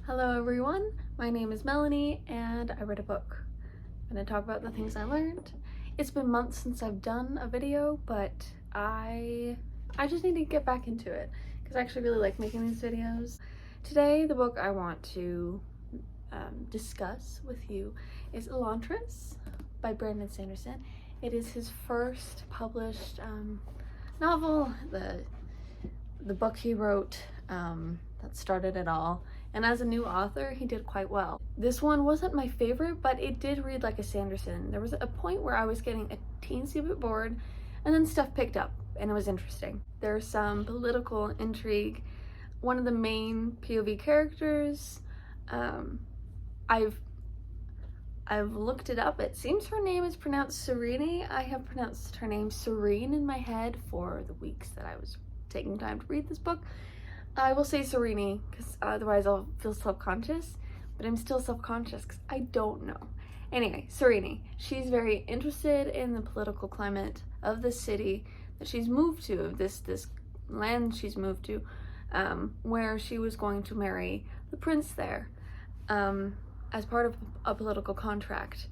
Hello everyone, my name is Melanie and I read a book. I'm going to talk about the things I learned. It's been months since I've done a video, but I just need to get back into it because I actually really like making these videos. Today the book I want to discuss with you is Elantris by Brandon Sanderson. It is his first published novel, the book he wrote that started it all. And as a new author, he did quite well. This one wasn't my favorite, but it did read like a Sanderson. There was a point where I was getting a teensy bit bored, and then stuff picked up, and it was interesting. There's some political intrigue. One of the main POV characters, I've looked it up. It seems her name is pronounced Serene. I have pronounced her name Serene in my head for the weeks that I was taking time to read this book. I will say Serene because otherwise I'll feel self-conscious, but I'm still self-conscious because I don't know. Anyway, Serene, she's very interested in the political climate of the city that she's moved to, this land she's moved to, where she was going to marry the prince there as part of a political contract.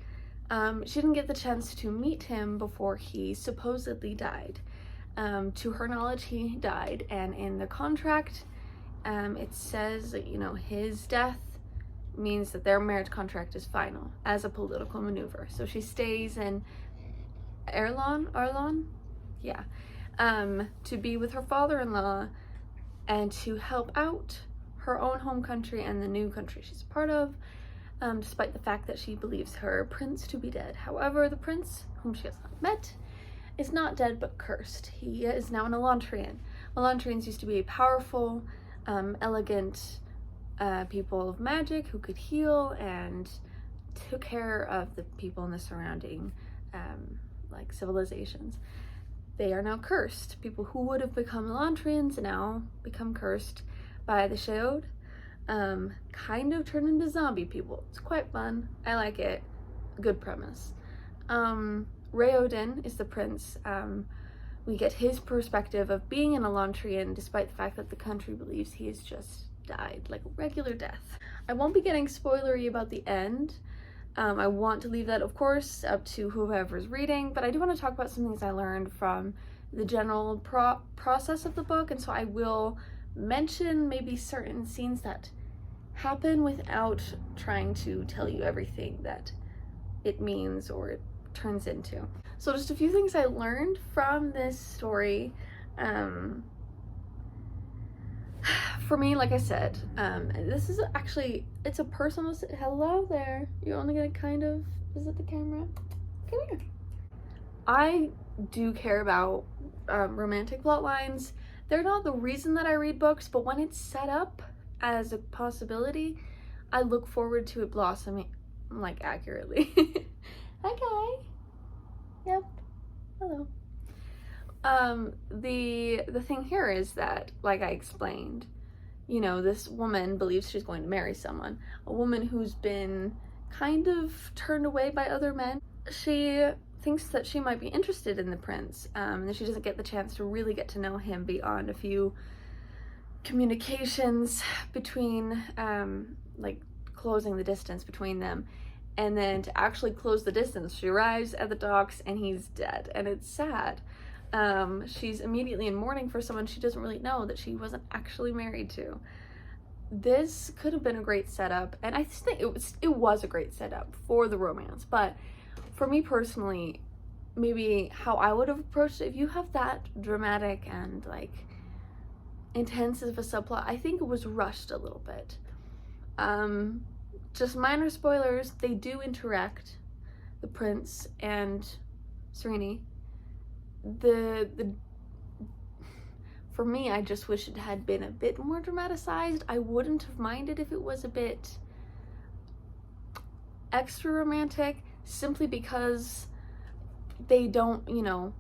She didn't get the chance to meet him before he supposedly died. To her knowledge, he died, and in the contract, it says that, you know, his death means that their marriage contract is final as a political maneuver. So she stays in Arlon? Yeah. To be with her father-in-law and to help out her own home country and the new country she's a part of, despite the fact that she believes her prince to be dead. However, the prince, whom she has not met, is not dead but cursed. He is now an Elantrian. Elantrians used to be a powerful, elegant people of magic who could heal and took care of the people in the surrounding like civilizations. They are now cursed. People who would have become Elantrians now become cursed by the Sheod. Kind of turn into zombie people. It's quite fun. I like it. Good premise. Raoden is the prince. We get his perspective of being an Elantrian despite the fact that the country believes he has just died, like a regular death. I won't be getting spoilery about the end. I want to leave that, of course, up to whoever's reading, but I do want to talk about some things I learned from the general process of the book, and so I will mention maybe certain scenes that happen without trying to tell you everything that it means or it turns into. So just a few things I learned from this story. For me, like I said, this is actually, it's a personal, hello there, you're only gonna kind of visit the camera, come here. I do care about romantic plot lines. They're not the reason that I read books, but when it's set up as a possibility, I look forward to it blossoming, like, accurately. Hi, guy. Yep. Hello. The thing here is that, like I explained, you know, this woman believes she's going to marry someone. A woman who's been kind of turned away by other men. She thinks that she might be interested in the prince, and that she doesn't get the chance to really get to know him beyond a few communications between, like, closing the distance between them. And then to actually close the distance, she arrives at the docks and he's dead, and it's sad. She's immediately in mourning for someone she doesn't really know that she wasn't actually married to. This could have been a great setup, and I think it was a great setup for the romance, but for me personally, maybe how I would have approached it, if you have that dramatic and like intense of a subplot, I think it was rushed a little bit. Just minor spoilers, they do interact, the prince and Serene. For me, I just wish it had been a bit more dramatized. I wouldn't have minded if it was a bit extra romantic, simply because they don't, you know,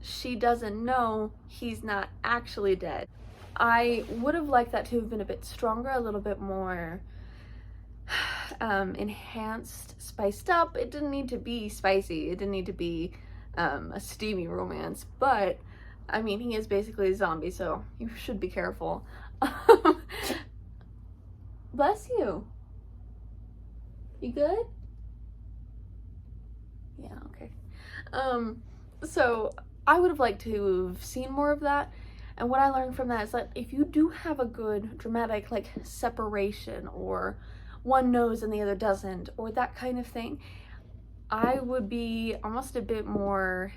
she doesn't know he's not actually dead. I would have liked that to have been a bit stronger, a little bit more enhanced, spiced up. It didn't need to be spicy, it didn't need to be a steamy romance, but I mean, he is basically a zombie, so you should be careful. Bless you. You good? Yeah, okay. So I would have liked to have seen more of that. And what I learned from that is that if you do have a good dramatic like separation, or one knows and the other doesn't, or that kind of thing, I would be almost a bit more,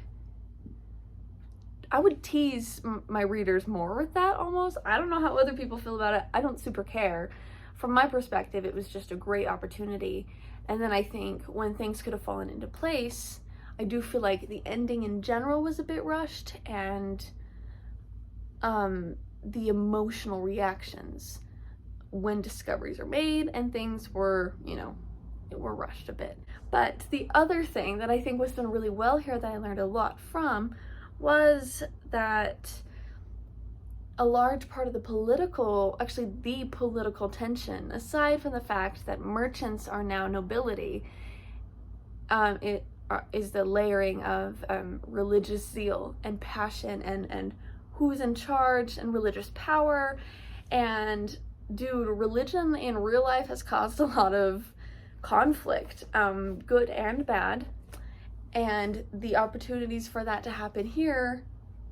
I would tease my readers more with that almost. I don't know how other people feel about it. I don't super care. From my perspective, it was just a great opportunity. And then I think when things could have fallen into place, I do feel like the ending in general was a bit rushed, and the emotional reactions when discoveries are made and things were, were rushed a bit. But the other thing that I think was done really well here that I learned a lot from was that a large part of the political tension, aside from the fact that merchants are now nobility, is the layering of religious zeal and passion and who's in charge and religious power. And dude, religion in real life has caused a lot of conflict, good and bad, and the opportunities for that to happen here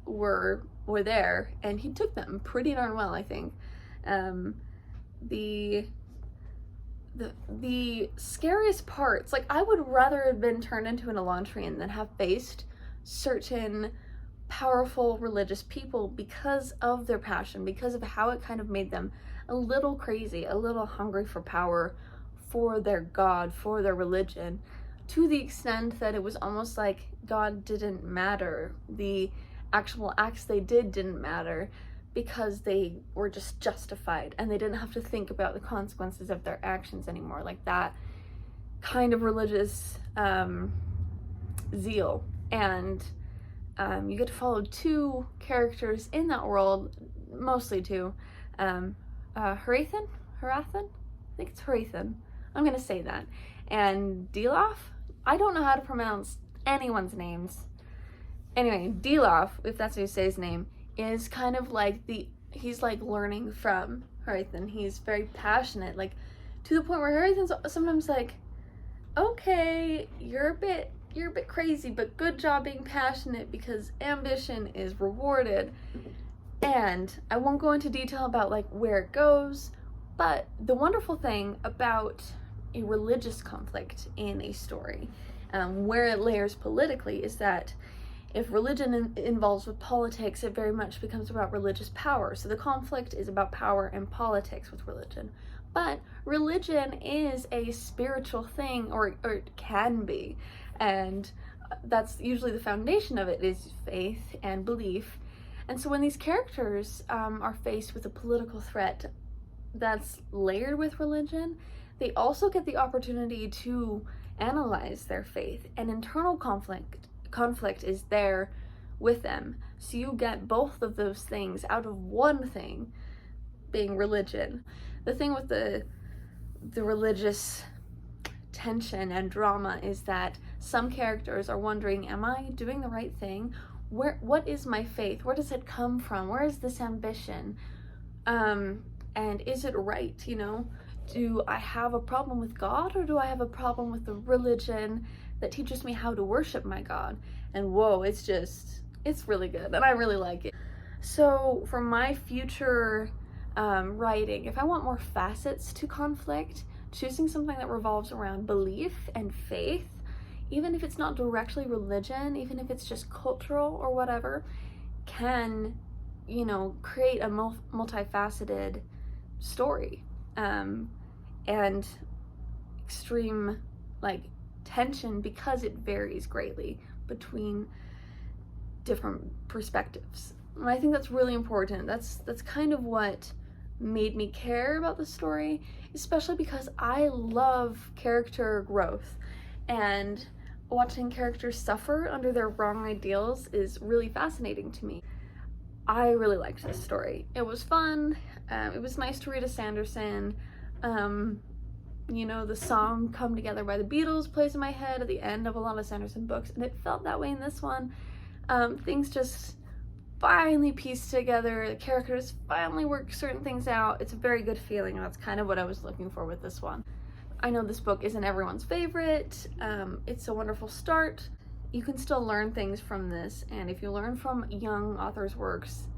were there, and he took them pretty darn well, I think. The scariest parts, like, I would rather have been turned into an Elantrian than have faced certain powerful religious people because of their passion, because of how it kind of made them a little crazy, a little hungry for power, for their god, for their religion, to the extent that it was almost like God didn't matter. The actual acts they did didn't matter because they were just justified and they didn't have to think about the consequences of their actions anymore. Like that kind of religious zeal. And you get to follow two characters in that world, mostly two. Harathan? I think it's Harathan. I'm gonna say that. And Dilaf? I don't know how to pronounce anyone's names. Anyway, Dilaf, if that's how you say his name, is kind of like he's like learning from Harathan. He's very passionate, like to the point where Harathan's sometimes like, okay, you're a bit crazy, but good job being passionate because ambition is rewarded. And I won't go into detail about like where it goes, but the wonderful thing about a religious conflict in a story, where it layers politically, is that if religion involves with politics, it very much becomes about religious power. So the conflict is about power and politics with religion. But religion is a spiritual thing, or it can be. And that's usually the foundation of it, is faith and belief. And so when these characters are faced with a political threat that's layered with religion, they also get the opportunity to analyze their faith, and internal conflict is there with them. So you get both of those things out of one thing, being religion. The thing with the religious tension and drama is that some characters are wondering, am I doing the right thing? What is my faith? Where does it come from? Where is this ambition? And is it right, Do I have a problem with God, or do I have a problem with the religion that teaches me how to worship my God? And whoa, it's really good, and I really like it. So for my future writing, if I want more facets to conflict, choosing something that revolves around belief and faith, even if it's not directly religion, even if it's just cultural or whatever, can, create a multifaceted story. And extreme tension, because it varies greatly between different perspectives. And I think that's really important. That's kind of what made me care about the story, especially because I love character growth, and watching characters suffer under their wrong ideals is really fascinating to me. I really liked this story. It was fun. It was nice to read a Sanderson. The song Come Together by the Beatles plays in my head at the end of a lot of Sanderson books, and it felt that way in this one. Things just finally piece together, the characters finally work certain things out. It's a very good feeling, and that's kind of what I was looking for with this one. I know this book isn't everyone's favorite. It's a wonderful start. You can still learn things from this, and if you learn from young authors' works,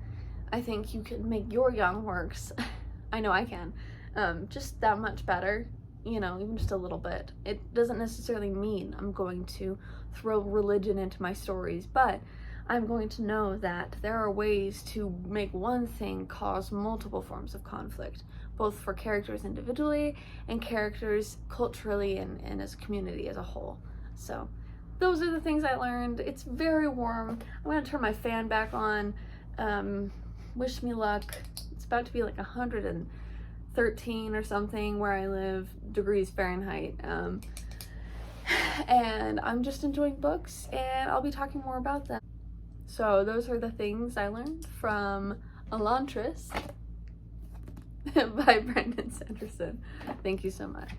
I think you can make your young works, I know I can, just that much better, you know, even just a little bit. It doesn't necessarily mean I'm going to throw religion into my stories, but I'm going to know that there are ways to make one thing cause multiple forms of conflict, both for characters individually and characters culturally and as a community as a whole. So those are the things I learned. It's very warm. I'm gonna turn my fan back on. Wish me luck. It's about to be like 113 or something where I live, degrees Fahrenheit. And I'm just enjoying books, and I'll be talking more about them. So those are the things I learned from Elantris by Brandon Sanderson. Thank you so much.